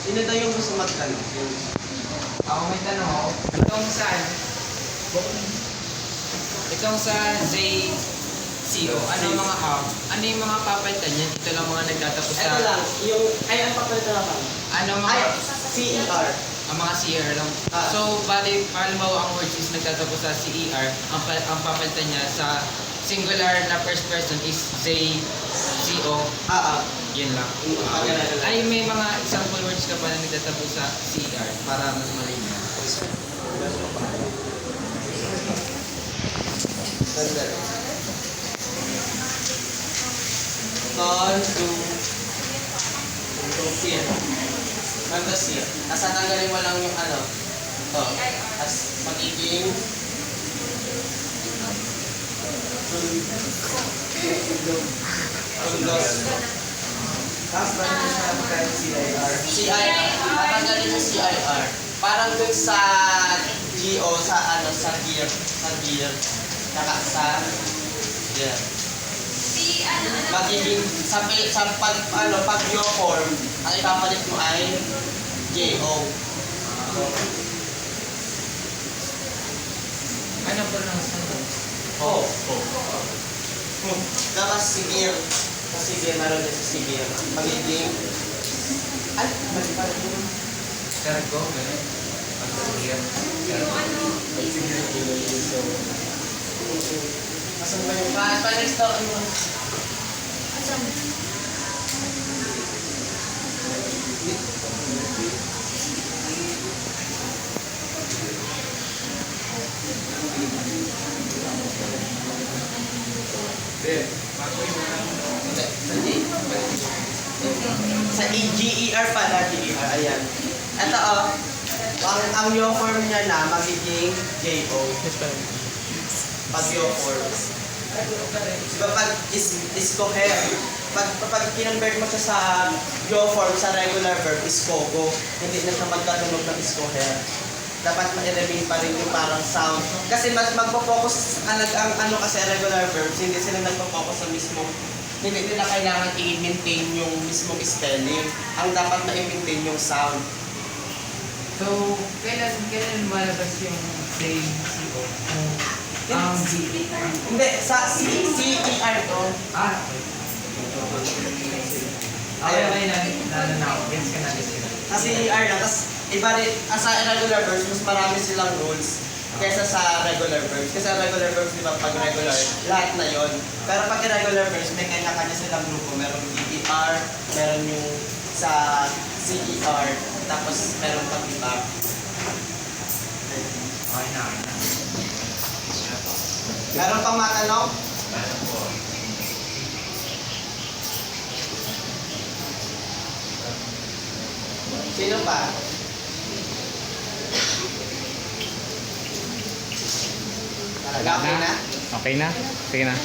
Sino daw yung gusto magtanong? Ako may tanong ako. Itong sa JCO, ano yung mga papalitan niyan? Ito lang mga nagtatapos sa... Ito lang, yung, ay, ang papalitan ako. Ano mga... Ay, CER. Ang mga CER lang. Ah. So, bali, halimbawa ang words is nagtatapos sa CER, ang papalitan niya sa singular na first person is JCO. Yun lang. Ay, may mga example words ka pa na nagtatapos sa CER para mas malinaw. Non to fear. Non to fear. Asa tanggalin mo lang yung ano. To. As magiging Undos. Tapos ba nyo siya magkaya CIR? CIR. Tatanggalin yung CIR. Parang dun sa GO, sa ano, sa gear. Sa gear. Naka sa gear. Magiging sa pag your form, ang ipapalit mo ay JO. Ano po lang sa Oh. Tapos sige. Sige, meron din sa sige. Magiging ay, mali pa rin. Cargo, gano'n? Pag-sige. Asan ba yung pa-next to? Sa EGER pala, GER, ayan. Ito ang yung form niya na magiging JO. Pag yung form. Diba pag is-cohere, pag kinonvert mo siya sa yo form, sa regular verb, is-cogo. Hindi na siya magkatunog ng is-cohere. Dapat ma-remain pa rin yung parang sound. Kasi mas magpo-focus ang ano kasi regular verbs, hindi sila nagpo-focus sa mismong, hindi nila kailangan i-maintain yung mismong spelling. Ang dapat ma-maintain yung sound. So, kailan malabas yung same CO? Ang G. Hindi, sa CER to. Okay na ako. Gets ka na. Sa CER na, tapos iba rin, sa irregular verbs, mas marami silang rules kaysa sa regular verbs. Kasi sa regular verbs, di ba, pag regular, lahat na yon. Pero pag irregular verbs, may kanya-kanya silang grupo. Meron DER, meron yung sa CER, tapos meron pang iba. Okay na. Meron pang matanong? Sino pa? Talaga okay na? Okay na? Sige na.